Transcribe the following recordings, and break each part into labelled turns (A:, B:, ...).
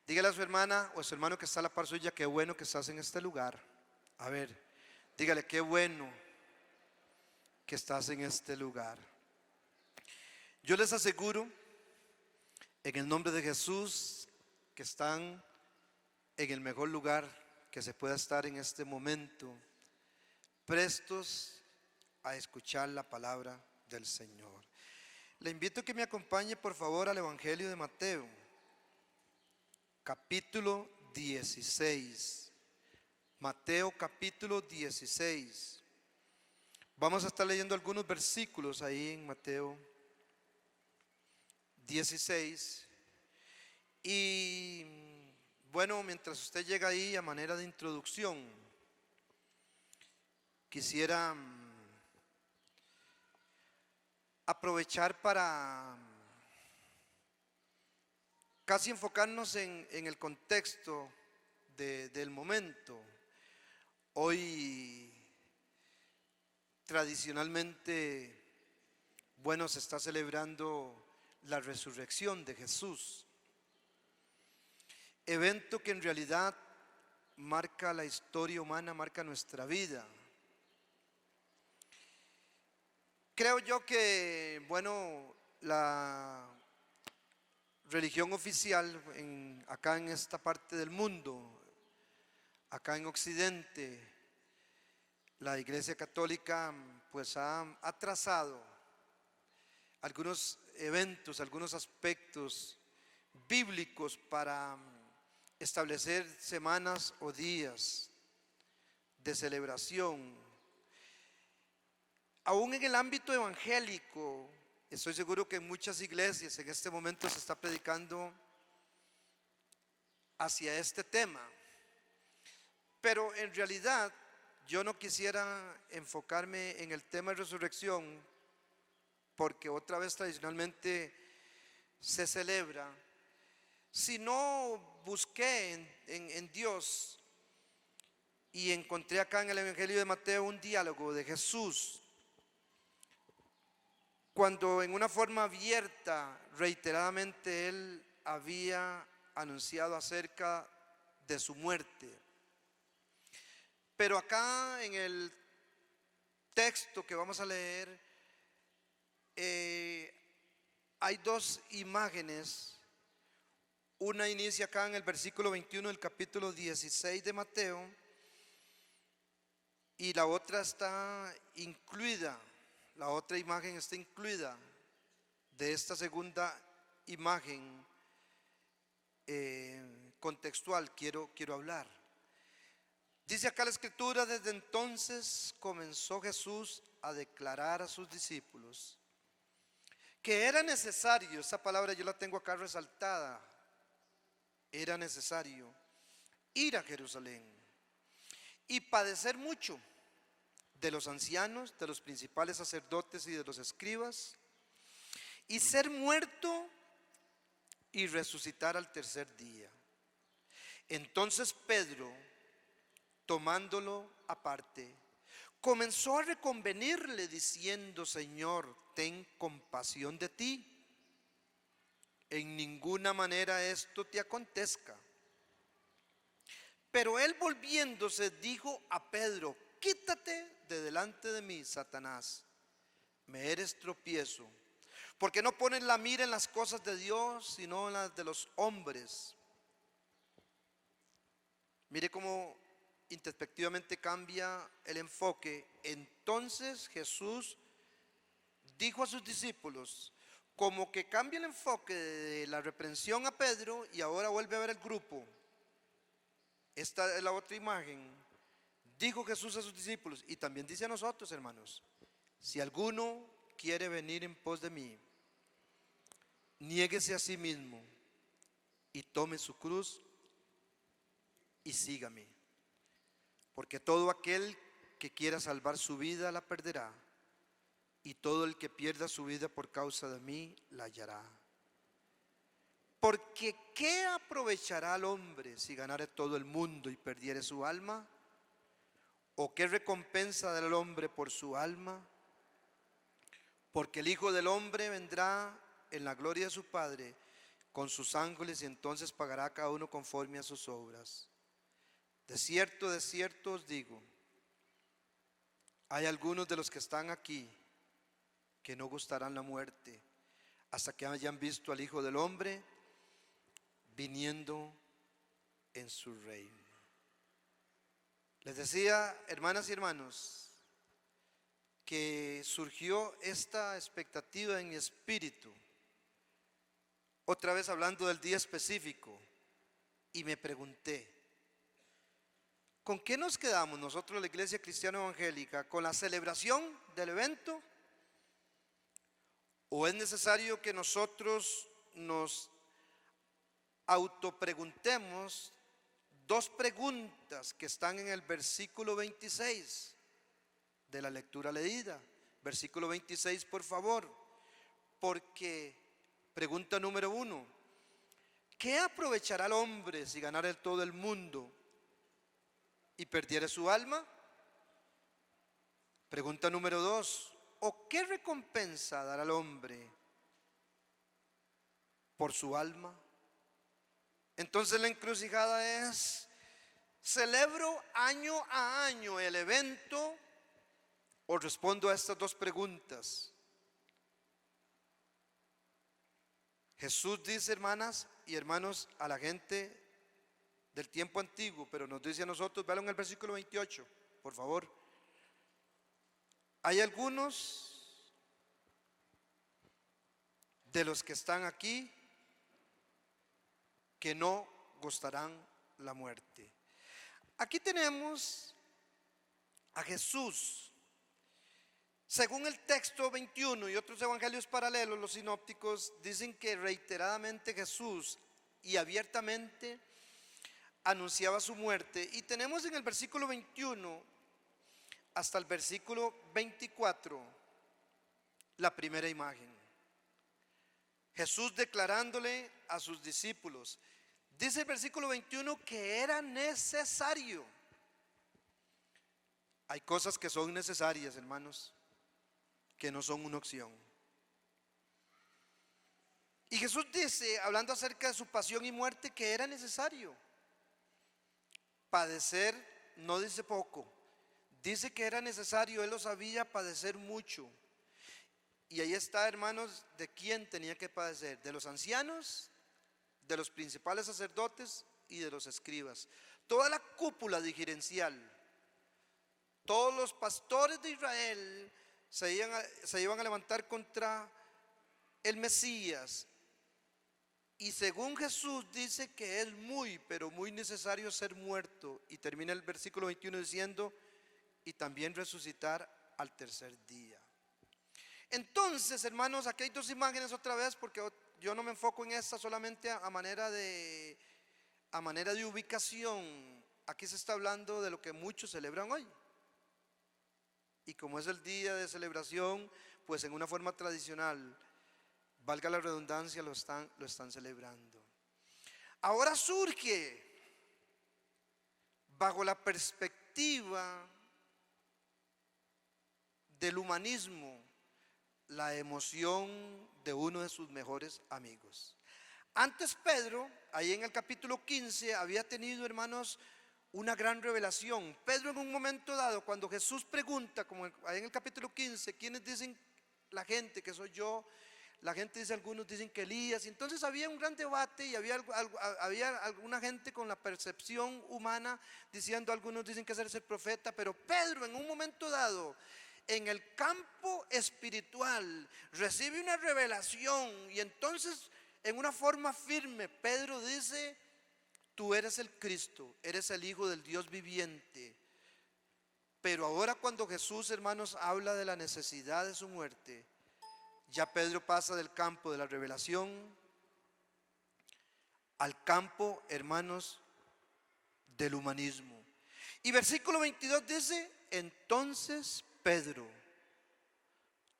A: Dígale a su hermana o a su hermano que está a la par suya, qué bueno que estás en este lugar. A ver, dígale, qué bueno que estás en este lugar. Yo les aseguro, en el nombre de Jesús, que están en el mejor lugar que se pueda estar en este momento, prestos a escuchar la palabra del Señor. Le invito a que me acompañe por favor al Evangelio de Mateo, capítulo 16. Mateo capítulo 16. Vamos a estar leyendo algunos versículos ahí en Mateo 16. Y bueno, mientras usted llega ahí, a manera de introducción, quisiera aprovechar para casi enfocarnos en el contexto del momento. Hoy tradicionalmente, bueno, se está celebrando la resurrección de Jesús, evento que en realidad marca la historia humana, marca nuestra vida. Creo yo que, bueno, la religión oficial acá en esta parte del mundo, acá en Occidente, la Iglesia Católica pues ha trazado algunos eventos, algunos aspectos bíblicos para establecer semanas o días de celebración. Aún en el ámbito evangélico, estoy seguro que en muchas iglesias en este momento se está predicando hacia este tema, pero en realidad yo no quisiera enfocarme en el tema de resurrección, porque otra vez tradicionalmente se celebra, sino busqué en Dios y encontré acá en el Evangelio de Mateo un diálogo de Jesús, cuando en una forma abierta, reiteradamente, Él había anunciado acerca de su muerte. Pero acá en el texto que vamos a leer, hay dos imágenes. Una inicia acá en el versículo 21 del capítulo 16 de Mateo, y la otra está incluida. La otra imagen está incluida de esta segunda imagen contextual. Quiero hablar. Dice acá la escritura: desde entonces comenzó Jesús a declarar a sus discípulos que era necesario, esa palabra yo la tengo acá resaltada, era necesario ir a Jerusalén y padecer mucho de los ancianos, de los principales sacerdotes y de los escribas, y ser muerto y resucitar al tercer día. Entonces Pedro, tomándolo aparte, comenzó a reconvenirle diciendo: Señor, ten compasión de ti, en ninguna manera esto te acontezca. Pero él, volviéndose, dijo a Pedro: quítate de delante de mí, Satanás, me eres tropiezo, porque no pones la mira en las cosas de Dios, sino en las de los hombres. Mire cómo introspectivamente cambia el enfoque. Entonces Jesús dijo a sus discípulos, como que cambia el enfoque de la reprensión a Pedro y ahora vuelve a ver el grupo. Esta es la otra imagen. Dijo Jesús a sus discípulos, y también dice a nosotros, hermanos: si alguno quiere venir en pos de mí, niéguese a sí mismo y tome su cruz y sígame. Porque todo aquel que quiera salvar su vida la perderá, y todo el que pierda su vida por causa de mí la hallará. Porque ¿qué aprovechará al hombre si ganare todo el mundo y perdiere su alma? ¿O qué recompensa dará el hombre por su alma? Porque el Hijo del Hombre vendrá en la gloria de su Padre con sus ángeles, y entonces pagará a cada uno conforme a sus obras. De cierto os digo, hay algunos de los que están aquí que no gustarán la muerte hasta que hayan visto al Hijo del Hombre viniendo en su reino. Les decía, hermanas y hermanos, que surgió esta expectativa en mi espíritu, otra vez hablando del día específico, y me pregunté, ¿con qué nos quedamos nosotros, la Iglesia Cristiana Evangélica? ¿Con la celebración del evento? ¿O es necesario que nosotros nos autopreguntemos dos preguntas que están en el versículo 26 de la lectura leída? Versículo 26, por favor. Porque, pregunta número 1, ¿qué aprovechará el hombre si ganara todo el mundo y perdiere su alma? Pregunta número 2, ¿o qué recompensa dará el hombre por su alma? Entonces la encrucijada es, ¿celebro año a año el evento o respondo a estas dos preguntas? Jesús dice, hermanas y hermanos, a la gente del tiempo antiguo, pero nos dice a nosotros, véanlo en el versículo 28, por favor. Hay algunos de los que están aquí que no gustarán la muerte. Aquí tenemos a Jesús. Según el texto 21 y otros evangelios paralelos, los sinópticos dicen que reiteradamente Jesús y abiertamente anunciaba su muerte. Y tenemos en el versículo 21 hasta el versículo 24 la primera imagen. Jesús declarándole a sus discípulos. Dice el versículo 21 que era necesario. Hay cosas que son necesarias, hermanos, que no son una opción. Y Jesús dice, hablando acerca de su pasión y muerte, que era necesario padecer, no dice poco, dice que era necesario, él lo sabía, padecer mucho. Y ahí está, hermanos, de quién tenía que padecer, de los ancianos, de los principales sacerdotes y de los escribas. Toda la cúpula dirigencial, todos los pastores de Israel se iban a levantar contra el Mesías. Y según Jesús dice que es muy, pero muy necesario ser muerto. Y termina el versículo 21 diciendo, y también resucitar al tercer día. Entonces, hermanos, aquí hay dos imágenes otra vez, porque yo no me enfoco en esta solamente a manera de ubicación. Aquí se está hablando de lo que muchos celebran hoy. Y como es el día de celebración, pues en una forma tradicional, valga la redundancia, lo están celebrando. Ahora surge, bajo la perspectiva del humanismo, la emoción de uno de sus mejores amigos. Antes Pedro, ahí en el capítulo 15, había tenido, hermanos, una gran revelación. Pedro en un momento dado, cuando Jesús pregunta, como ahí en el capítulo 15, ¿quiénes dicen la gente que soy yo? La gente dice, algunos dicen que Elías. Y entonces había un gran debate y había alguna gente con la percepción humana diciendo, algunos dicen que es el profeta. Pero Pedro en un momento dado, en el campo espiritual, recibe una revelación. Y entonces en una forma firme Pedro dice, tú eres el Cristo, eres el Hijo del Dios viviente. Pero ahora cuando Jesús, hermanos, habla de la necesidad de su muerte, ya Pedro pasa del campo de la revelación al campo, hermanos, del humanismo. Y versículo 22 dice, entonces Pedro,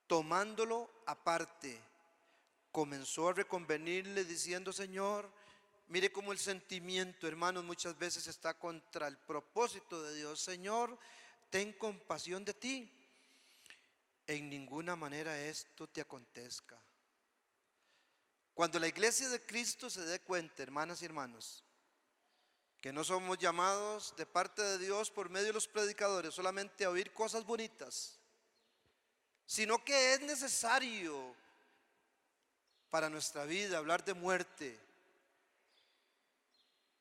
A: tomándolo aparte, comenzó a reconvenirle diciendo, Señor, mire cómo el sentimiento, hermanos, muchas veces está contra el propósito de Dios. Señor, ten compasión de ti. En ninguna manera esto te acontezca. Cuando la iglesia de Cristo se dé cuenta, hermanas y hermanos, que no somos llamados de parte de Dios por medio de los predicadores solamente a oír cosas bonitas, sino que es necesario para nuestra vida hablar de muerte.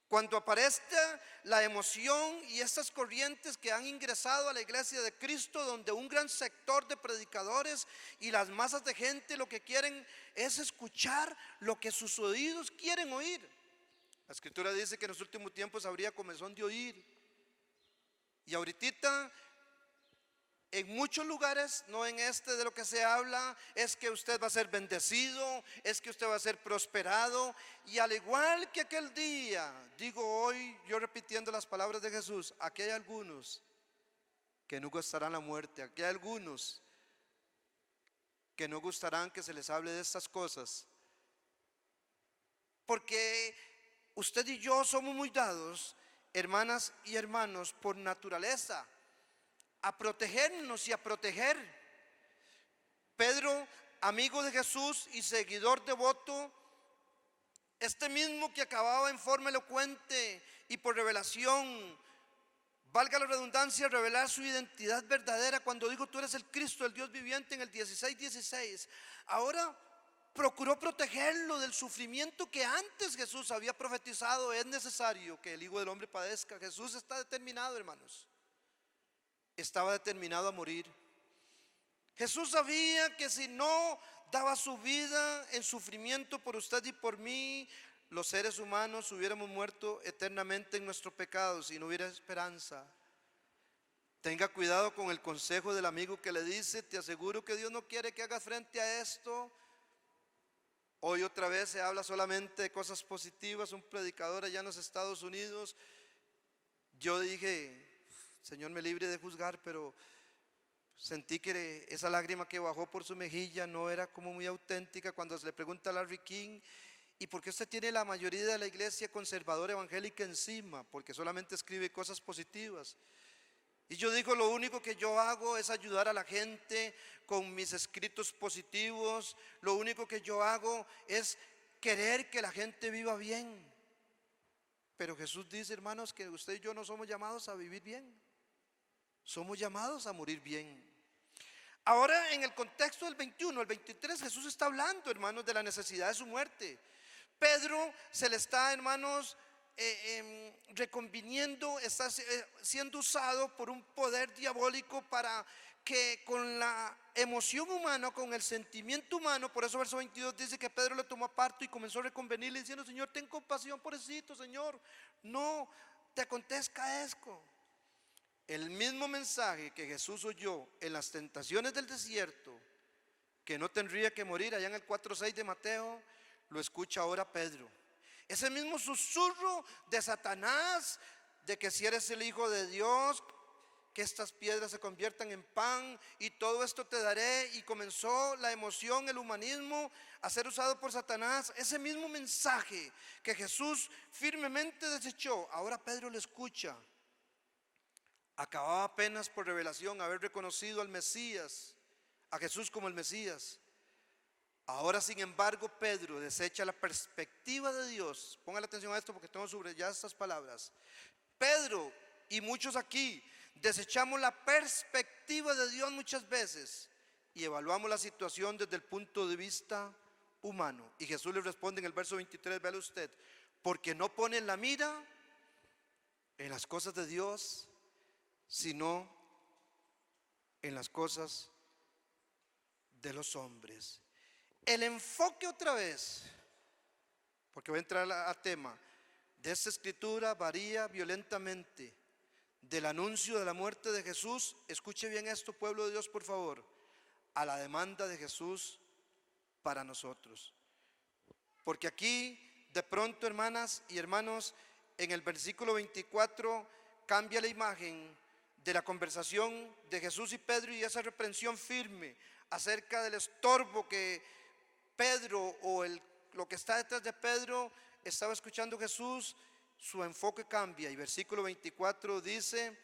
A: Cuando aparezca la emoción y estas corrientes que han ingresado a la iglesia de Cristo, donde un gran sector de predicadores y las masas de gente lo que quieren es escuchar lo que sus oídos quieren oír. La escritura dice que en los últimos tiempos habría comezón de oír. Y ahorita en muchos lugares, no en este de lo que se habla, es que usted va a ser bendecido, es que usted va a ser prosperado. Y al igual que aquel día, digo hoy, yo repitiendo las palabras de Jesús, aquí hay algunos que no gustarán la muerte, aquí hay algunos que no gustarán que se les hable de estas cosas. Porque usted y yo somos muy dados, hermanas y hermanos, por naturaleza, a protegernos y a proteger. Pedro, amigo de Jesús y seguidor devoto, este mismo que acababa en forma elocuente y por revelación, valga la redundancia, revelar su identidad verdadera cuando dijo: tú eres el Cristo, el Dios viviente, en el 16:16, ahora procuró protegerlo del sufrimiento que antes Jesús había profetizado. Es necesario que el Hijo del Hombre padezca. Jesús está determinado, hermanos. Estaba determinado a morir. Jesús sabía que si no daba su vida en sufrimiento por usted y por mí, los seres humanos hubiéramos muerto eternamente en nuestros pecados y no hubiera esperanza. Tenga cuidado con el consejo del amigo que le dice: te aseguro que Dios no quiere que hagas frente a esto. Hoy otra vez se habla solamente de cosas positivas. Un predicador allá en los Estados Unidos, yo dije: Señor, me libre de juzgar, pero sentí que esa lágrima que bajó por su mejilla no era como muy auténtica cuando se le pregunta a Larry King: ¿y por qué usted tiene la mayoría de la iglesia conservadora evangélica encima? Porque solamente escribe cosas positivas. Y yo digo: lo único que yo hago es ayudar a la gente con mis escritos positivos. Lo único que yo hago es querer que la gente viva bien. Pero Jesús dice, hermanos, que usted y yo no somos llamados a vivir bien. Somos llamados a morir bien. Ahora, en el contexto del 21, el 23, Jesús está hablando, hermanos, de la necesidad de su muerte. Pedro se le está, hermanos, reconviniendo, está siendo usado por un poder diabólico para que con la emoción humana, con el sentimiento humano, por eso verso 22 dice que Pedro le tomó aparte y comenzó a reconvenirle diciendo: Señor, ten compasión, pobrecito, Señor, no te acontezca esto. El mismo mensaje que Jesús oyó en las tentaciones del desierto, que no tendría que morir, allá en el 4:6 de Mateo, lo escucha ahora Pedro. Ese mismo susurro de Satanás, de que si eres el Hijo de Dios, que estas piedras se conviertan en pan y todo esto te daré. Y comenzó la emoción, el humanismo a ser usado por Satanás. Ese mismo mensaje que Jesús firmemente desechó, ahora Pedro lo escucha. Acababa apenas por revelación haber reconocido al Mesías, a Jesús como el Mesías. Ahora, sin embargo, Pedro desecha la perspectiva de Dios. Pongan atención a esto porque tengo subrayadas estas palabras. Pedro y muchos aquí desechamos la perspectiva de Dios muchas veces y evaluamos la situación desde el punto de vista humano. Y Jesús le responde en el verso 23, véalo usted: porque no ponen la mira en las cosas de Dios, sino en las cosas de los hombres. El enfoque, otra vez, porque voy a entrar al tema de esta escritura, varía violentamente del anuncio de la muerte de Jesús. Escuche bien esto, pueblo de Dios, por favor, a la demanda de Jesús para nosotros. Porque aquí, de pronto, hermanas y hermanos, en el versículo 24 cambia la imagen de la conversación de Jesús y Pedro y esa reprensión firme acerca del estorbo que Pedro o lo que está detrás de Pedro estaba escuchando Jesús. Su enfoque cambia y versículo 24 dice: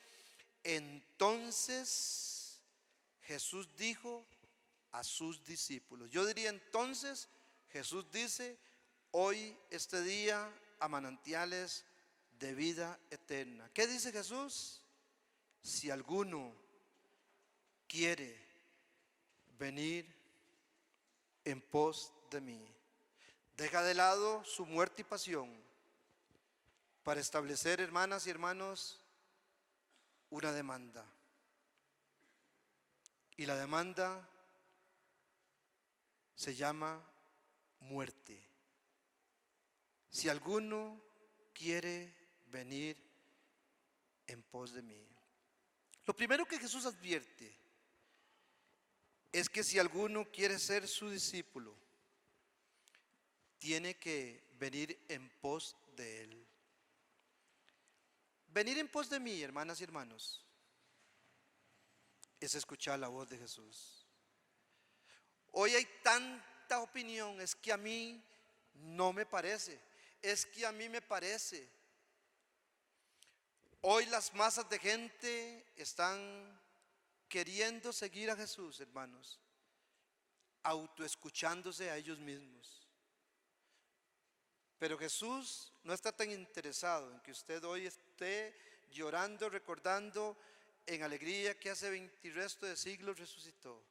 A: entonces Jesús dijo a sus discípulos. Yo diría: entonces Jesús dice, hoy este día a manantiales de vida eterna. ¿Qué dice Jesús? Si alguno quiere venir en pos de mí, deja de lado su muerte y pasión para establecer, hermanas y hermanos, una demanda. Y la demanda se llama muerte. Si alguno quiere venir en pos de mí. Lo primero que Jesús advierte es que si alguno quiere ser su discípulo, tiene que venir en pos de él. Venir en pos de mí, hermanas y hermanos, es escuchar la voz de Jesús. Hoy hay tanta opinión, es que a mí no me parece, es que a mí me parece. Hoy las masas de gente están queriendo seguir a Jesús, hermanos, autoescuchándose a ellos mismos. Pero Jesús no está tan interesado en que usted hoy esté llorando, recordando en alegría que hace 20 y resto de siglos resucitó.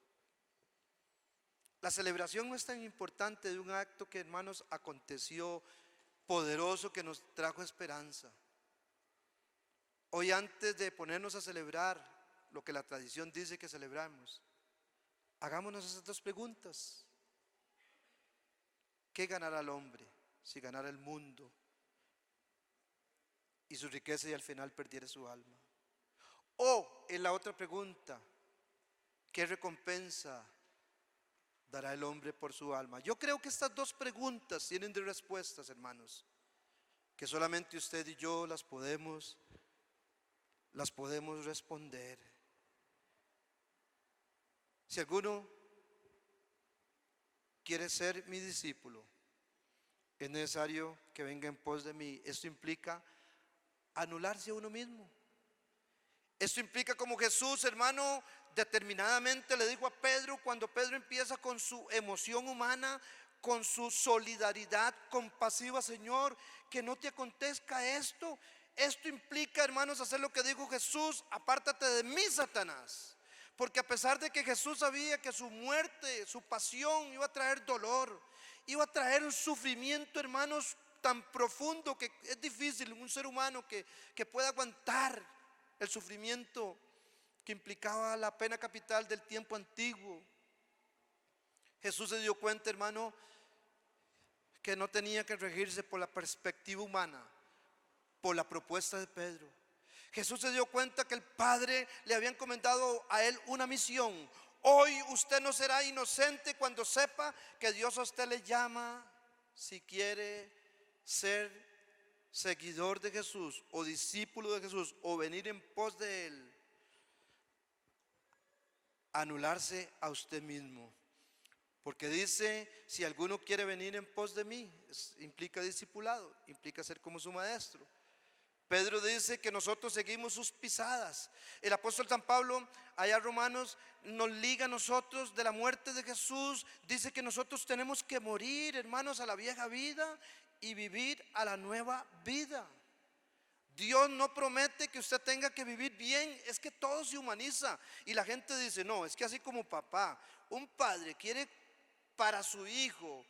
A: La celebración no es tan importante de un acto que, hermanos, aconteció poderoso, que nos trajo esperanza. Hoy, antes de ponernos a celebrar lo que la tradición dice que celebramos, hagámonos esas dos preguntas. ¿Qué ganará el hombre si ganara el mundo y su riqueza y al final perdiera su alma? O en la otra pregunta, ¿qué recompensa dará el hombre por su alma? Yo creo que estas dos preguntas tienen de respuestas, hermanos, que solamente usted y yo las podemos responder. Si alguno quiere ser mi discípulo, es necesario que venga en pos de mí. Esto implica anularse a uno mismo. Esto implica, como Jesús, hermano, determinadamente le dijo a Pedro, cuando Pedro empieza con su emoción humana, con su solidaridad compasiva: Señor, que no te acontezca esto. Esto implica, hermanos, hacer lo que dijo Jesús: apártate de mí, Satanás. Porque a pesar de que Jesús sabía que su muerte, su pasión iba a traer dolor, iba a traer un sufrimiento, hermanos, tan profundo que es difícil un ser humano que pueda aguantar el sufrimiento que implicaba la pena capital del tiempo antiguo. Jesús se dio cuenta, hermano, que no tenía que regirse por la perspectiva humana, por la propuesta de Pedro. Jesús se dio cuenta que el Padre le había encomendado a él una misión. Hoy usted no será inocente cuando sepa que Dios a usted le llama, si quiere ser seguidor de Jesús o discípulo de Jesús o venir en pos de él, anularse a usted mismo. Porque dice, si alguno quiere venir en pos de mí, implica discipulado, implica ser como su maestro. Pedro dice que nosotros seguimos sus pisadas. El apóstol San Pablo, allá en Romanos, nos liga a nosotros de la muerte de Jesús. Dice que nosotros tenemos que morir, hermanos, a la vieja vida y vivir a la nueva vida. Dios no promete que usted tenga que vivir bien. Es que todo se humaniza y la gente dice, no, es que así como papá, un padre quiere para su hijo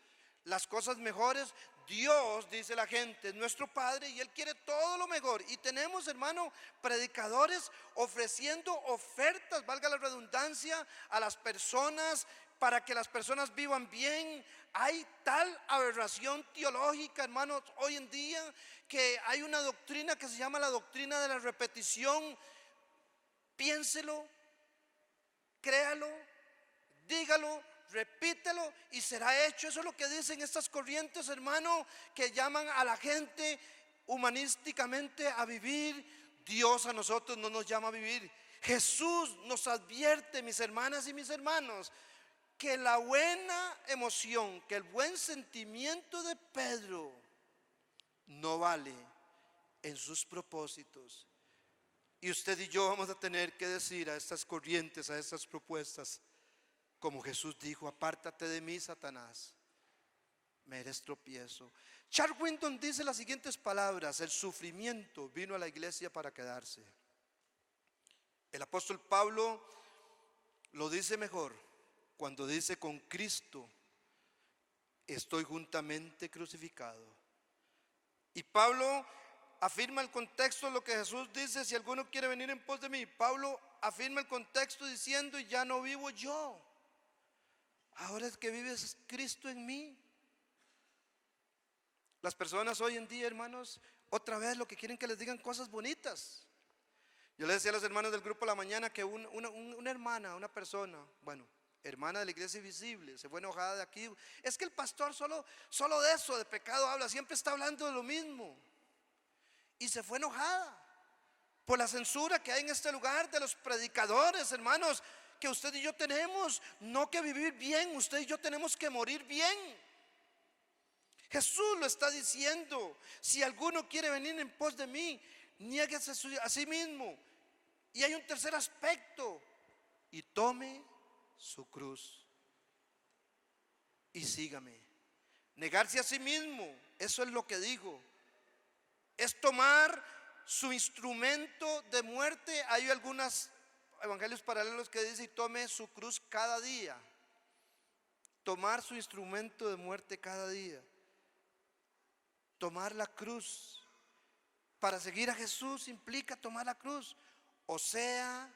A: las cosas mejores, Dios, dice la gente, es nuestro Padre y Él quiere todo lo mejor. Y tenemos, hermano, predicadores ofreciendo ofertas, valga la redundancia, a las personas para que las personas vivan bien. Hay tal aberración teológica, hermanos, hoy en día, que hay una doctrina que se llama la doctrina de la repetición. Piénselo, créalo, dígalo, repítelo y será hecho. Eso es lo que dicen estas corrientes, hermano, que llaman a la gente humanísticamente a vivir. Dios a nosotros no nos llama a vivir. Jesús nos advierte, mis hermanas y mis hermanos, que la buena emoción, que el buen sentimiento de Pedro no vale en sus propósitos. Y usted y yo vamos a tener que decir a estas corrientes, a estas propuestas, como Jesús dijo: apártate de mí, Satanás. me eres tropiezo. Charles Winton dice las siguientes palabras: el sufrimiento vino a la iglesia para quedarse. El apóstol Pablo lo dice mejor cuando dice: con Cristo estoy juntamente crucificado. Y Pablo afirma el contexto de lo que Jesús dice: si alguno quiere venir en pos de mí. Pablo afirma el contexto diciendo: ya no vivo yo, ahora el que vive es Cristo en mí. Las personas hoy en día, hermanos, otra vez lo que quieren que les digan cosas bonitas. Yo le decía a los hermanos del grupo la mañana que una hermana, una persona, bueno, hermana de la iglesia visible, se fue enojada de aquí. Es que el pastor solo de eso, de pecado habla, siempre está hablando de lo mismo. Y se fue enojada por la censura que hay en este lugar de los predicadores, hermanos, que usted y yo tenemos no que vivir bien, usted y yo tenemos que morir bien. Jesús lo está diciendo: si alguno quiere venir en pos de mí, niéguese a sí mismo. Y hay un tercer aspecto: y tome su cruz y sígame. Negarse a sí mismo, eso es lo que digo, es tomar su instrumento de muerte. Hay algunos evangelios paralelos que dicen: y tome su cruz cada día. Tomar su instrumento de muerte cada día. Tomar la cruz. Para seguir a Jesús implica tomar la cruz. O sea,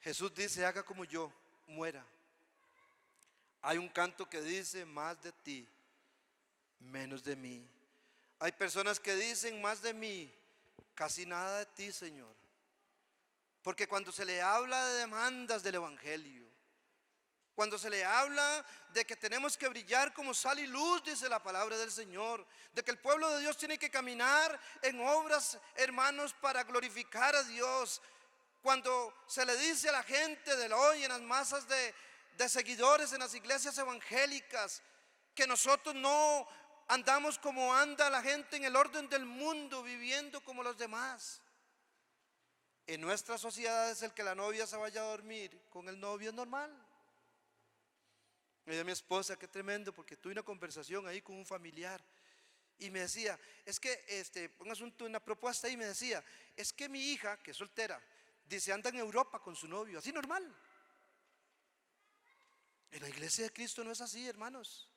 A: Jesús dice: haga como yo, muera. Hay un canto que dice: más de ti, menos de mí. Hay personas que dicen: más de mí, casi nada de ti, Señor. Porque cuando se le habla de demandas del evangelio, cuando se le habla de que tenemos que brillar como sal y luz, dice la palabra del Señor, de que el pueblo de Dios tiene que caminar en obras, hermanos, para glorificar a Dios. Cuando se le dice a la gente de hoy, en las masas de seguidores en las iglesias evangélicas, que nosotros no andamos como anda la gente en el orden del mundo, viviendo como los demás. En nuestra sociedad es el que la novia se vaya a dormir con el novio, es normal. Me dio mi esposa: qué tremendo, porque tuve una conversación ahí con un familiar y me decía: es que un asunto, una propuesta, y me decía: es que mi hija, que es soltera, dice, anda en Europa con su novio, así normal. En la iglesia de Cristo no es así, hermanos.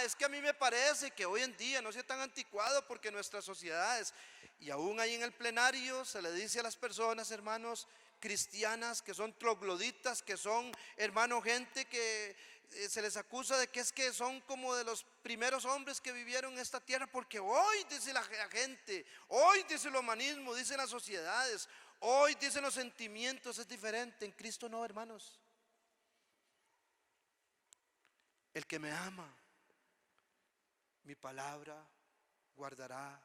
A: Es que a mí me parece que hoy en día no sea tan anticuado, porque nuestras sociedades, y aún ahí en el plenario se le dice a las personas, hermanos, cristianas, que son trogloditas, que son, hermano, gente que se les acusa de que es que son como de los primeros hombres que vivieron en esta tierra, porque hoy dice la gente, hoy dice el humanismo, dicen las sociedades, hoy dicen los sentimientos, es diferente. En Cristo no, hermanos. El que me ama, mi palabra guardará,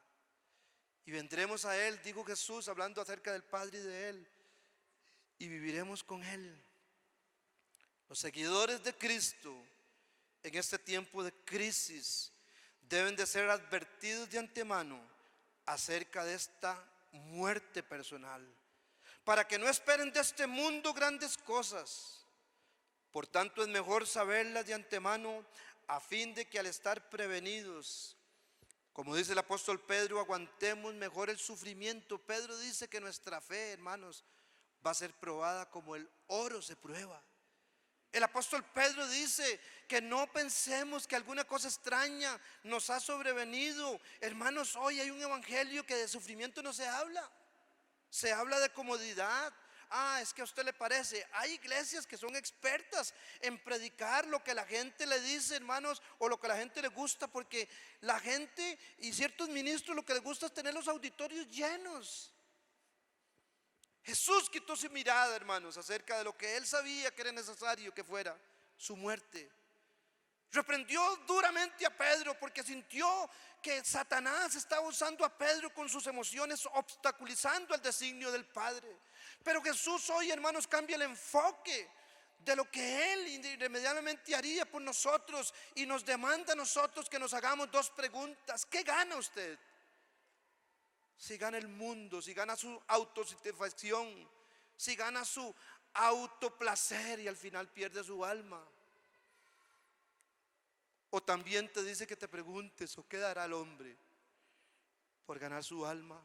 A: y vendremos a Él, dijo Jesús, hablando acerca del Padre y de Él, y viviremos con Él. Los seguidores de Cristo en este tiempo de crisis deben de ser advertidos de antemano acerca de esta muerte personal, para que no esperen de este mundo grandes cosas. Por tanto, es mejor saberlas de antemano, a fin de que al estar prevenidos, como dice el apóstol Pedro, aguantemos mejor el sufrimiento. Pedro dice que nuestra fe, hermanos, va a ser probada como el oro se prueba. El apóstol Pedro dice que no pensemos que alguna cosa extraña nos ha sobrevenido. Hermanos, hoy hay un evangelio que de sufrimiento no se habla. Se habla de comodidad. Es que a usted le parece. Hay iglesias que son expertas en predicar lo que la gente le dice, hermanos, o lo que la gente le gusta, porque la gente y ciertos ministros lo que les gusta es tener los auditorios llenos. Jesús quitó su mirada, hermanos, acerca de lo que Él sabía que era necesario que fuera su muerte. Reprendió duramente a Pedro porque sintió que Satanás estaba usando a Pedro con sus emociones, obstaculizando el designio del Padre. Pero Jesús hoy, hermanos, cambia el enfoque de lo que Él irremediablemente haría por nosotros, y nos demanda a nosotros que nos hagamos dos preguntas. ¿Qué gana usted? Si gana el mundo, si gana su autosatisfacción, si gana su autoplacer y al final pierde su alma. O también te dice que te preguntes, ¿o qué dará el hombre por ganar su alma?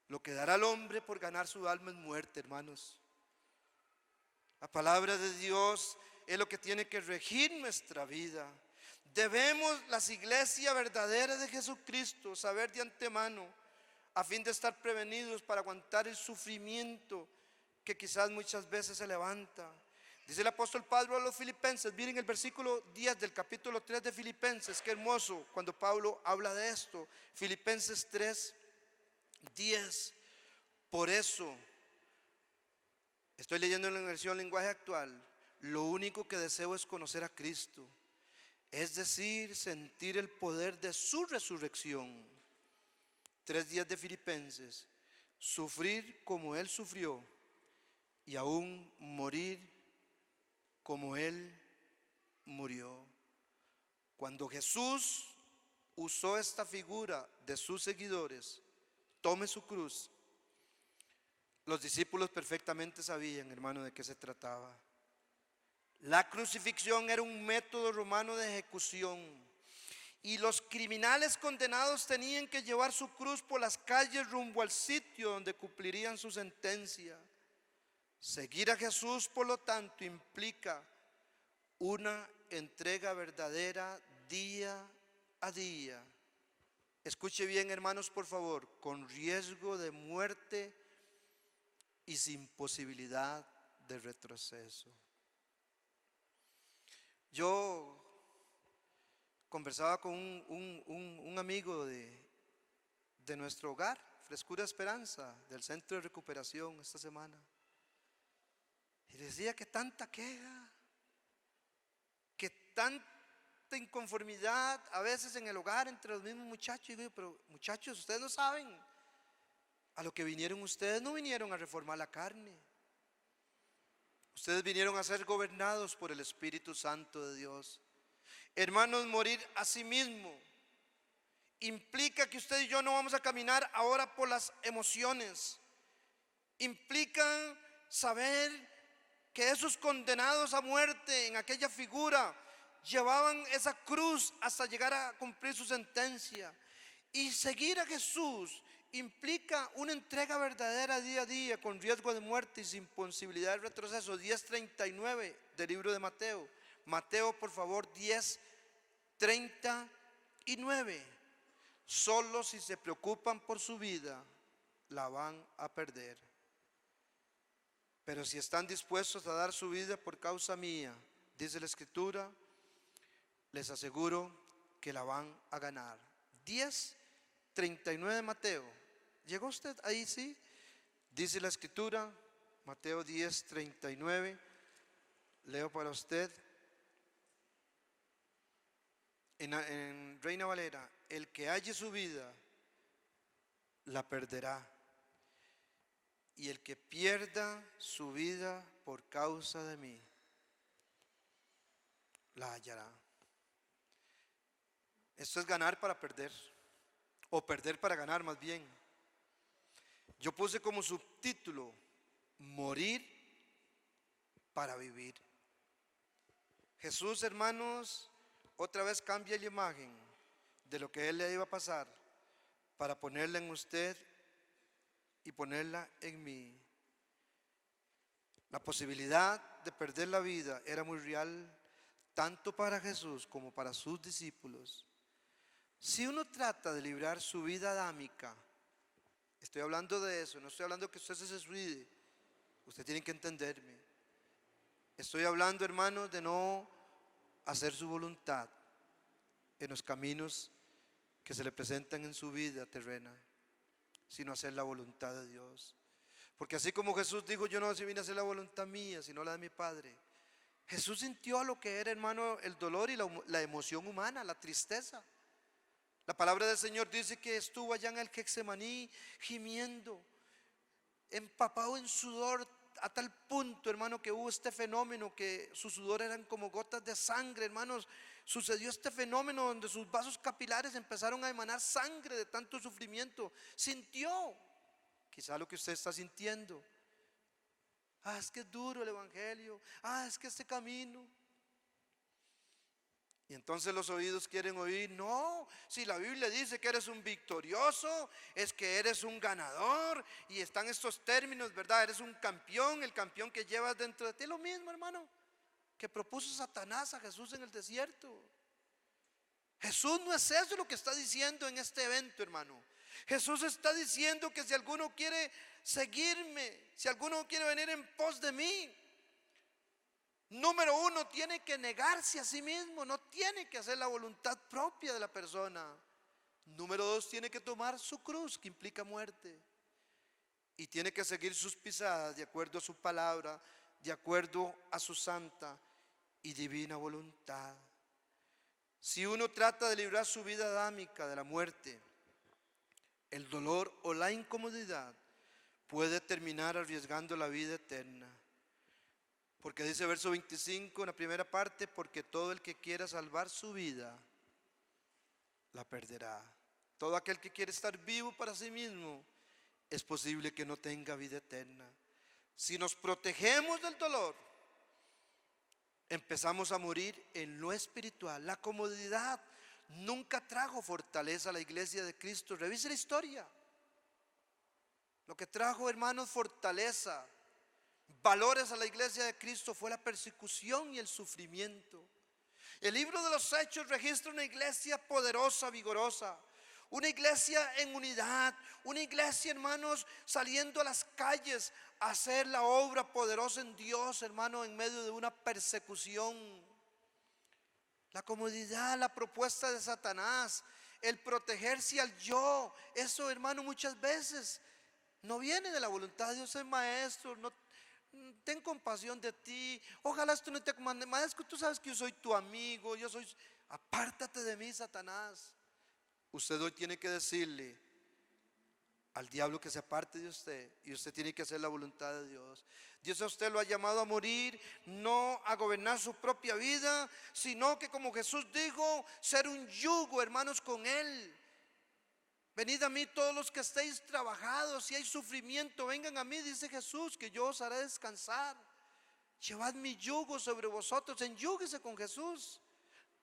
A: Lo que dará el hombre por ganar su alma es muerte, hermanos. La palabra de Dios es lo que tiene que regir nuestra vida. Debemos, las iglesias verdaderas de Jesucristo, saber de antemano, a fin de estar prevenidos para aguantar el sufrimiento que quizás muchas veces se levanta. Dice el apóstol Pablo a los filipenses, miren el versículo 10 del capítulo 3 de Filipenses, qué hermoso cuando Pablo habla de esto. Filipenses 3, 10. Por eso, estoy leyendo en la versión lenguaje actual, lo único que deseo es conocer a Cristo, es decir, sentir el poder de su resurrección. 3:10 de Filipenses, sufrir como Él sufrió y aún morir como Él murió. Cuando Jesús usó esta figura de sus seguidores, tome su cruz, los discípulos perfectamente sabían, hermano, de qué se trataba. La crucifixión era un método romano de ejecución y los criminales condenados tenían que llevar su cruz por las calles rumbo al sitio donde cumplirían su sentencia. Seguir a Jesús, por lo tanto, implica una entrega verdadera día a día. Escuche bien, hermanos, por favor, con riesgo de muerte y sin posibilidad de retroceso. Yo conversaba con un amigo de nuestro hogar, Frescura Esperanza, del Centro de Recuperación, esta semana. Y decía que tanta queja, que tanta inconformidad a veces en el hogar entre los mismos muchachos. Y digo, pero muchachos, ustedes no saben, a lo que vinieron ustedes, no vinieron a reformar la carne. Ustedes vinieron a ser gobernados por el Espíritu Santo de Dios. Hermanos, morir a sí mismo implica que usted y yo no vamos a caminar ahora por las emociones. Implica saber que esos condenados a muerte en aquella figura llevaban esa cruz hasta llegar a cumplir su sentencia. Y seguir a Jesús implica una entrega verdadera día a día, con riesgo de muerte y sin posibilidad de retroceso. 10:39 del libro de Mateo. Mateo, por favor, 10:39. Solo si se preocupan por su vida, la van a perder. Pero si están dispuestos a dar su vida por causa mía, dice la Escritura, les aseguro que la van a ganar. 10:39 de Mateo. ¿Llegó usted ahí? Sí. Dice la Escritura, Mateo 10:39. Leo para usted. En Reina Valera, el que halle su vida, la perderá. Y el que pierda su vida por causa de mí, la hallará. Esto es ganar para perder, o perder para ganar más bien. Yo puse como subtítulo, morir para vivir. Jesús, hermanos, otra vez cambia la imagen de lo que Él le iba a pasar para ponerla en usted y ponerla en mí. La posibilidad de perder la vida era muy real, tanto para Jesús como para sus discípulos. Si uno trata de librar su vida adámica, estoy hablando de eso, no estoy hablando que usted se suicide, usted tiene que entenderme. Estoy hablando, hermanos, de no hacer su voluntad en los caminos que se le presentan en su vida terrena, sino hacer la voluntad de Dios. Porque así como Jesús dijo, yo no vine a hacer la voluntad mía, sino la de mi Padre. Jesús sintió lo que era, hermano, el dolor y la emoción humana, la tristeza. La palabra del Señor dice que estuvo allá en el Getsemaní gimiendo, empapado en sudor, a tal punto, hermano, que hubo este fenómeno que su sudor eran como gotas de sangre, hermanos. Sucedió este fenómeno donde sus vasos capilares empezaron a emanar sangre de tanto sufrimiento. Sintió quizá lo que usted está sintiendo. Es que es duro el evangelio. Es que este camino. Y entonces los oídos quieren oír, no, si la Biblia dice que eres un victorioso, es que eres un ganador. Y están estos términos, ¿verdad? Eres un campeón, el campeón que llevas dentro de ti. Lo mismo, hermano, que propuso Satanás a Jesús en el desierto. Jesús no es eso lo que está diciendo en este evento, hermano. Jesús está diciendo que si alguno quiere seguirme, si alguno quiere venir en pos de mí, número uno, tiene que negarse a sí mismo, no tiene que hacer la voluntad propia de la persona. Número dos, tiene que tomar su cruz, que implica muerte. Y tiene que seguir sus pisadas de acuerdo a su palabra, de acuerdo a su santa y divina voluntad. Si uno trata de librar su vida adámica de la muerte, el dolor o la incomodidad, puede terminar arriesgando la vida eterna. Porque dice verso 25 en la primera parte, porque todo el que quiera salvar su vida, la perderá. Todo aquel que quiere estar vivo para sí mismo, es posible que no tenga vida eterna. Si nos protegemos del dolor, empezamos a morir en lo espiritual. La comodidad nunca trajo fortaleza a la iglesia de Cristo. Revise la historia. Lo que trajo, hermanos, fortaleza, valores a la iglesia de Cristo fue la persecución y el sufrimiento. El libro de los Hechos registra una iglesia poderosa, vigorosa, una iglesia en unidad, una iglesia, hermanos, saliendo a las calles a hacer la obra poderosa en Dios, hermano, en medio de una persecución. La comodidad, la propuesta de Satanás, el protegerse al yo, eso, hermano, muchas veces no viene de la voluntad de Dios. El maestro, no ten compasión de ti, ojalá esto no te comande, maestro, tú sabes que yo soy tu amigo, yo soy, apártate de mí, Satanás. Usted hoy tiene que decirle al diablo que se aparte de usted, y usted tiene que hacer la voluntad de Dios. Dios a usted lo ha llamado a morir, no a gobernar su propia vida, sino que, como Jesús dijo, ser un yugo, hermanos, con Él. Venid a mí todos los que estéis trabajados, si hay sufrimiento, vengan a mí, dice Jesús, que yo os haré descansar. Llevad mi yugo sobre vosotros, enyúguese con Jesús,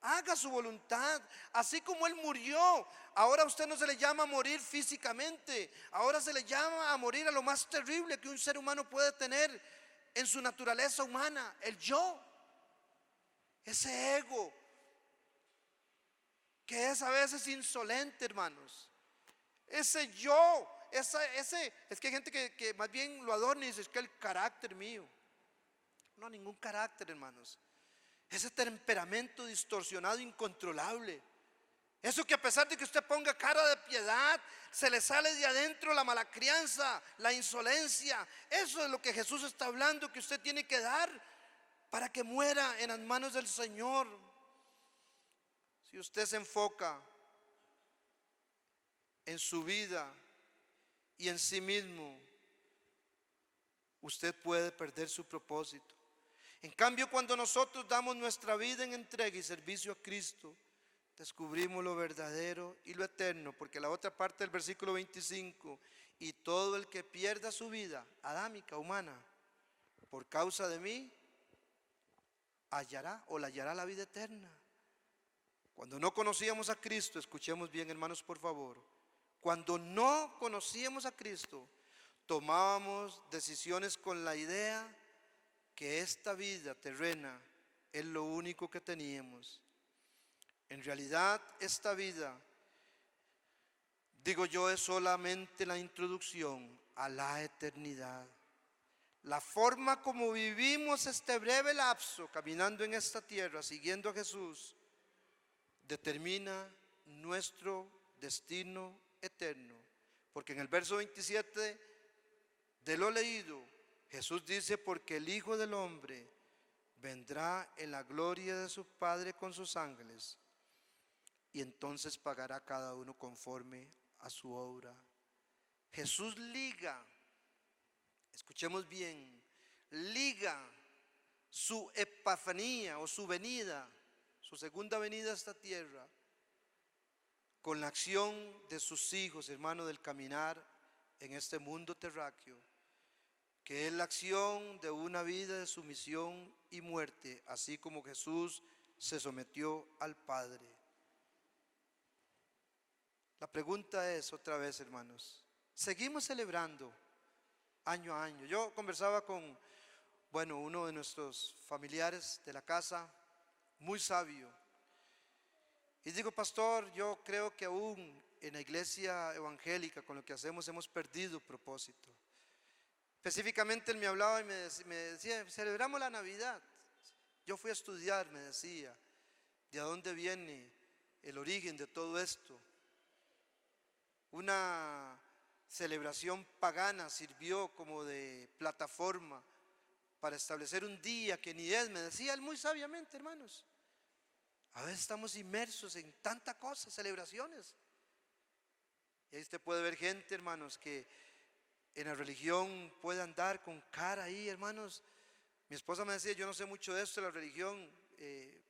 A: haga su voluntad. Así como Él murió, ahora a usted no se le llama a morir físicamente, ahora se le llama a morir a lo más terrible que un ser humano puede tener en su naturaleza humana, el yo, ese ego que es a veces insolente, hermanos. Ese yo, es que hay gente que más bien lo adorna y dice, es que el carácter mío. No, ningún carácter, hermanos. Ese temperamento distorsionado, incontrolable. Eso que a pesar de que usted ponga cara de piedad, se le sale de adentro la mala crianza, la insolencia. Eso es lo que Jesús está hablando, que usted tiene que dar para que muera en las manos del Señor. Si usted se enfoca en su vida y en sí mismo, usted puede perder su propósito. En cambio, cuando nosotros damos nuestra vida en entrega y servicio a Cristo, descubrimos lo verdadero y lo eterno, porque la otra parte del versículo 25, y todo el que pierda su vida adámica, humana, por causa de mí, hallará o la hallará la vida eterna. Cuando no conocíamos a Cristo, escuchemos bien, hermanos, por favor. Cuando no conocíamos a Cristo, tomábamos decisiones con la idea que esta vida terrena es lo único que teníamos. En realidad, esta vida, digo yo, es solamente la introducción a la eternidad. La forma como vivimos este breve lapso caminando en esta tierra, siguiendo a Jesús, determina nuestro destino eterno. Porque en el verso 27 de lo leído, Jesús dice, porque el Hijo del Hombre vendrá en la gloria de su Padre con sus ángeles, y entonces pagará cada uno conforme a su obra. Jesús liga, escuchemos bien, liga su epifanía o su venida, su segunda venida a esta tierra, con la acción de sus hijos, hermano, del caminar en este mundo terráqueo, que es la acción de una vida de sumisión y muerte, así como Jesús se sometió al Padre. La pregunta es otra vez, hermanos, ¿seguimos celebrando año a año? Yo conversaba con, uno de nuestros familiares de la casa, muy sabio, y digo, pastor, yo creo que aún en la iglesia evangélica con lo que hacemos hemos perdido propósito. Específicamente él me hablaba y me decía, celebramos la Navidad. Yo fui a estudiar, me decía, de dónde viene el origen de todo esto. Una celebración pagana sirvió como de plataforma para establecer un día que ni es, me decía él muy sabiamente, hermanos. A veces estamos inmersos en tanta cosa, celebraciones. Y ahí usted puede ver gente, hermanos, que en la religión puede andar con cara ahí, hermanos. Mi esposa me decía, yo no sé mucho de esto de la religión.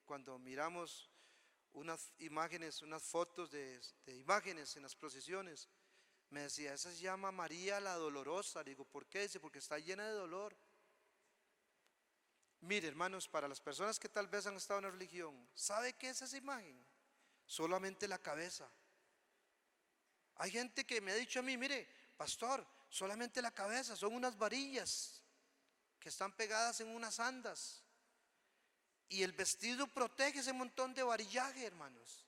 A: Cuando miramos unas imágenes, unas fotos de imágenes en las procesiones, me decía, esa se llama María la Dolorosa. Le digo, ¿por qué? Dice, porque está llena de dolor. Mire, hermanos, para las personas que tal vez han estado en la religión, ¿sabe qué es esa imagen? Solamente la cabeza. Hay gente que me ha dicho a mí, mire, pastor, solamente la cabeza, son unas varillas que están pegadas en unas andas. Y el vestido protege ese montón de varillaje, hermanos.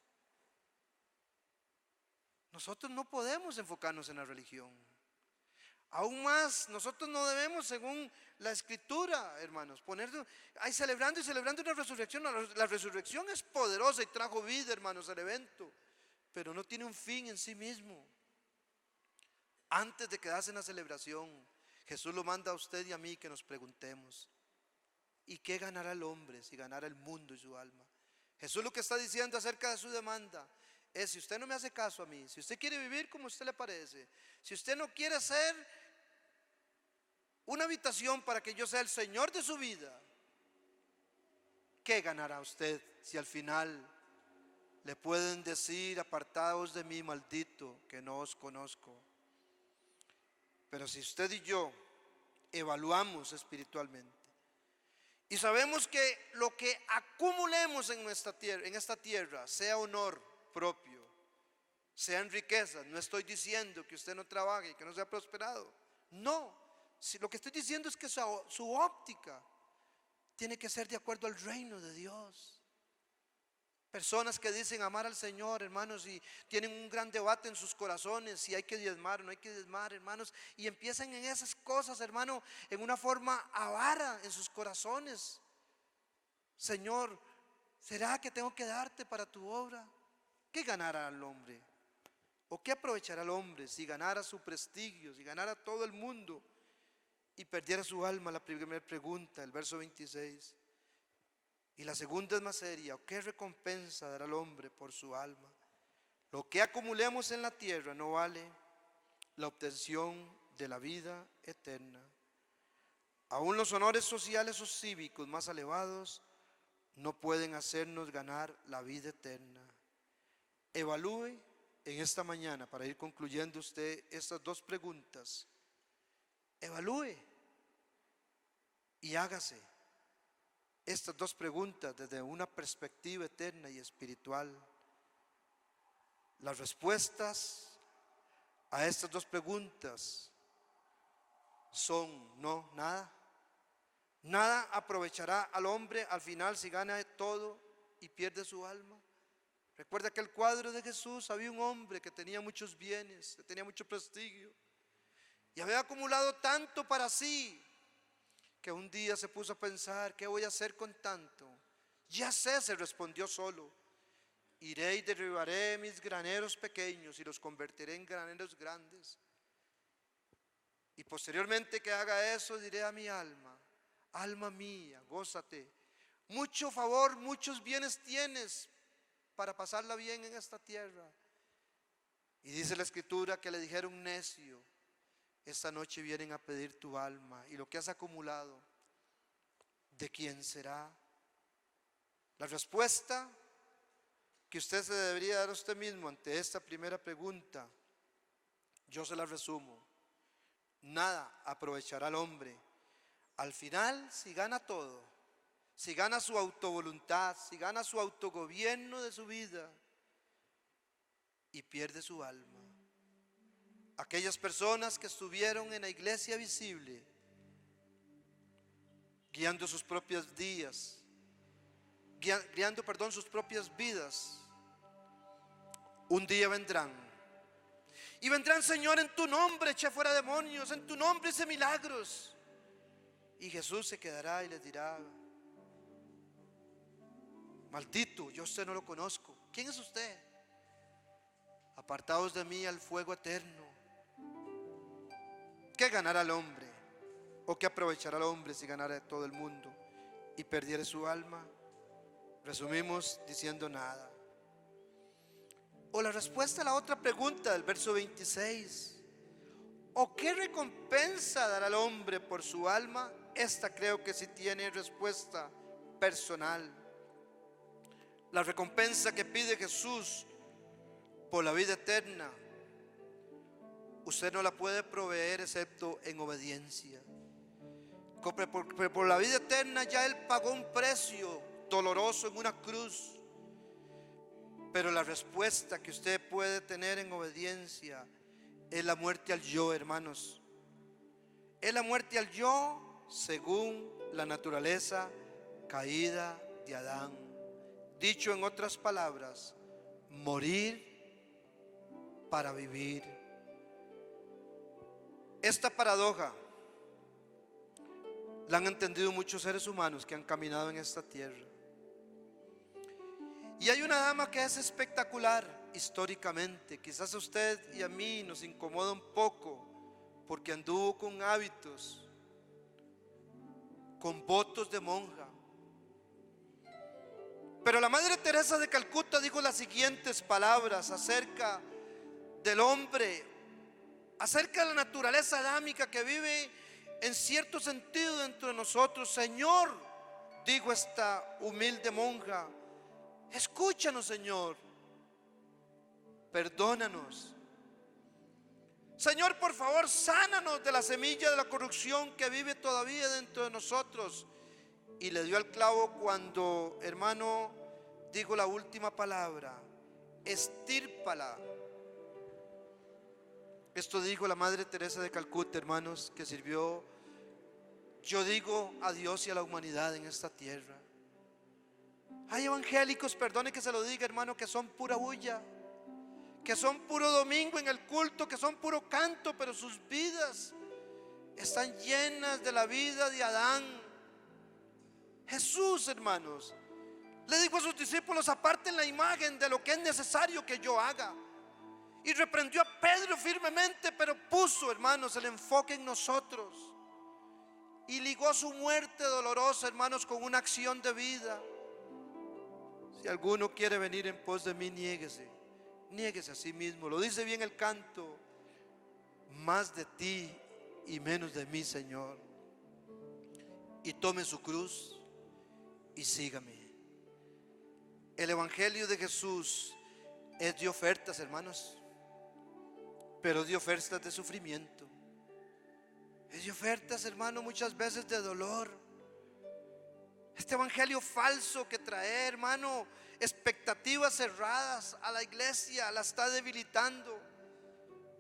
A: Nosotros no podemos enfocarnos en la religión. Aún más, nosotros no debemos, según la escritura, hermanos, ahí celebrando y celebrando una resurrección. La resurrección es poderosa y trajo vida, hermanos, al evento, pero no tiene un fin en sí mismo. Antes de quedarse en la celebración, Jesús lo manda a usted y a mí que nos preguntemos, ¿y qué ganará el hombre si ganara el mundo y su alma? Jesús lo que está diciendo acerca de su demanda es, si usted no me hace caso a mí, si usted quiere vivir como a usted le parece, si usted no quiere ser una habitación para que yo sea el Señor de su vida, ¿qué ganará usted si al final le pueden decir, apartaos de mí, maldito, que no os conozco? Pero si usted y yo evaluamos espiritualmente y sabemos que lo que acumulemos en esta tierra, sea honor propio, sean riquezas, no estoy diciendo que usted no trabaje y que no sea prosperado, no, lo que estoy diciendo es que su óptica tiene que ser de acuerdo al reino de Dios. Personas que dicen amar al Señor, hermanos, y tienen un gran debate en sus corazones si hay que diezmar o no hay que diezmar, hermanos, y empiezan en esas cosas, hermano, en una forma avara en sus corazones. Señor, ¿será que tengo que darte para tu obra? ¿Qué ganará el hombre? ¿O qué aprovechará el hombre si ganara su prestigio, si ganara todo el mundo y perdiera su alma? La primera pregunta, el verso 26. Y la segunda es más seria, ¿qué recompensa dará el hombre por su alma? Lo que acumulemos en la tierra no vale la obtención de la vida eterna. Aún los honores sociales o cívicos más elevados no pueden hacernos ganar la vida eterna. Evalúe en esta mañana, para ir concluyendo usted, estas dos preguntas. Evalúe y hágase estas dos preguntas desde una perspectiva eterna y espiritual. Las respuestas a estas dos preguntas son no, nada. Nada aprovechará al hombre al final si gana todo y pierde su alma. Recuerda que el cuadro de Jesús, había un hombre que tenía muchos bienes, que tenía mucho prestigio y había acumulado tanto para sí, que un día se puso a pensar, ¿qué voy a hacer con tanto? Ya sé, se respondió solo, iré y derribaré mis graneros pequeños y los convertiré en graneros grandes. Y posteriormente que haga eso, diré a mi alma, alma mía, gózate, mucho favor, muchos bienes tienes para pasarla bien en esta tierra. Y dice la escritura que le dijeron, necio, esta noche vienen a pedir tu alma y lo que has acumulado, ¿de quién será? La respuesta que usted se debería dar a usted mismo ante esta primera pregunta, yo se la resumo: nada aprovechará al hombre al final si gana todo, si gana su autovoluntad, si gana su autogobierno de su vida y pierde su alma. Aquellas personas que estuvieron en la iglesia visible, guiando sus propios días, guiando sus propias vidas, un día vendrán. Y vendrán: Señor, en tu nombre eché fuera demonios, en tu nombre hice milagros. Y Jesús se quedará y les dirá: maldito, yo a usted no lo conozco. ¿Quién es usted? Apartados de mí al fuego eterno. ¿Qué ganará el hombre? ¿O qué aprovechará el hombre si ganara todo el mundo y perdiera su alma? Resumimos diciendo: nada. O la respuesta a la otra pregunta del verso 26: ¿o qué recompensa dará el hombre por su alma? Esta creo que sí tiene respuesta personal. La recompensa que pide Jesús por la vida eterna, usted no la puede proveer excepto en obediencia. Por la vida eterna ya Él pagó un precio doloroso en una cruz. Pero la respuesta que usted puede tener en obediencia es la muerte al yo, hermanos. Es la muerte al yo según la naturaleza caída de Adán. Dicho en otras palabras, morir para vivir. Esta paradoja la han entendido muchos seres humanos que han caminado en esta tierra. Y hay una dama que es espectacular históricamente. Quizás a usted y a mí nos incomoda un poco porque anduvo con hábitos, con votos de monja. Pero la Madre Teresa de Calcuta dijo las siguientes palabras acerca del hombre, acerca de la naturaleza adámica que vive en cierto sentido dentro de nosotros. Señor, dijo esta humilde monja, escúchanos, Señor, perdónanos. Señor, por favor, sánanos de la semilla de la corrupción que vive todavía dentro de nosotros. Y le dio al clavo cuando, hermano, dijo la última palabra: estírpala. Esto dijo la Madre Teresa de Calcuta, hermanos, que sirvió, yo digo, a Dios y a la humanidad en esta tierra. Hay evangélicos, perdone que se lo diga, hermano, que son pura bulla, que son puro domingo en el culto, que son puro canto, pero sus vidas están llenas de la vida de Adán. Jesús, hermanos, le dijo a sus discípulos: aparten la imagen de lo que es necesario que yo haga. Y reprendió a Pedro firmemente, pero puso, hermanos, el enfoque en nosotros y ligó su muerte dolorosa, hermanos, con una acción de vida. Si alguno quiere venir en pos de mí, niéguese a sí mismo. Lo dice bien el canto: más de ti y menos de mí, Señor, y tome su cruz y sígame. El evangelio de Jesús es de ofertas, hermanos, pero de ofertas de sufrimiento. Es de ofertas, hermano, muchas veces de dolor. Este evangelio falso que trae, hermano, expectativas cerradas a la iglesia, la está debilitando.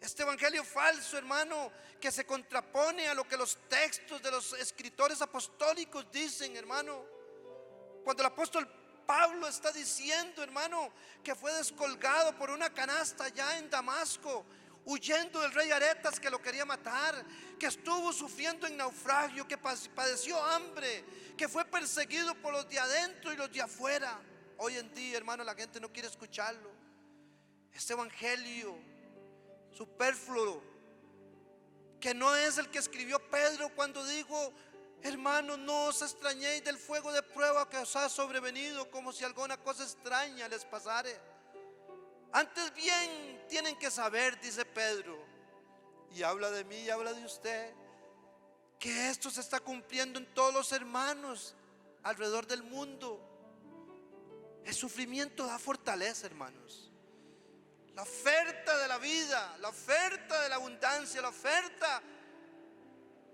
A: Este evangelio falso, hermano, que se contrapone a lo que los textos de los escritores apostólicos dicen, hermano. Cuando el apóstol Pablo está diciendo, hermano, que fue descolgado por una canasta allá en Damasco, huyendo del rey Aretas que lo quería matar, que estuvo sufriendo en naufragio, que padeció hambre, que fue perseguido por los de adentro y los de afuera. Hoy en día, hermano, la gente no quiere escucharlo. Este evangelio superfluo, que no es el que escribió Pedro cuando dijo: hermano, no os extrañéis del fuego de prueba que os ha sobrevenido, como si alguna cosa extraña les pasare. Antes bien tienen que saber, dice Pedro, y habla de mí y habla de usted, que esto se está cumpliendo en todos los hermanos alrededor del mundo. El sufrimiento da fortaleza, hermanos. La oferta de la vida, la oferta de la abundancia, la oferta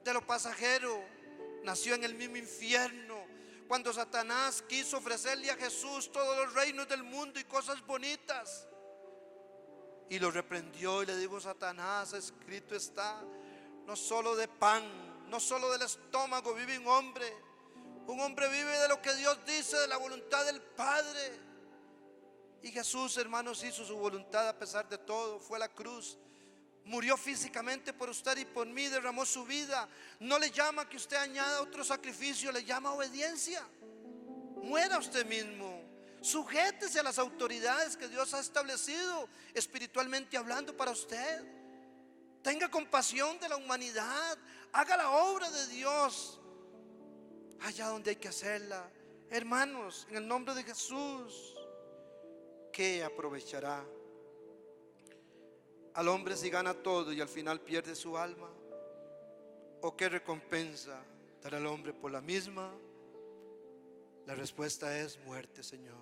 A: de lo pasajero nació en el mismo infierno, Cuando Satanás quiso ofrecerle a Jesús todos los reinos del mundo y cosas bonitas, y lo reprendió y le dijo: Satanás, escrito está, no solo de pan, no solo del estómago vive un hombre. Un hombre vive de lo que Dios dice, de la voluntad del Padre. Y Jesús, hermanos, hizo su voluntad a pesar de todo. Fue a la cruz, murió físicamente por usted y por mí, derramó su vida. No le llama que usted añada otro sacrificio, le llama obediencia. Muera usted mismo, sujétese a las autoridades que Dios ha establecido espiritualmente hablando para usted. Tenga compasión de la humanidad, haga la obra de Dios allá donde hay que hacerla. Hermanos, en el nombre de Jesús, ¿qué aprovechará al hombre si gana todo y al final pierde su alma? ¿O qué recompensa dará al hombre por la misma? La respuesta es muerte, Señor.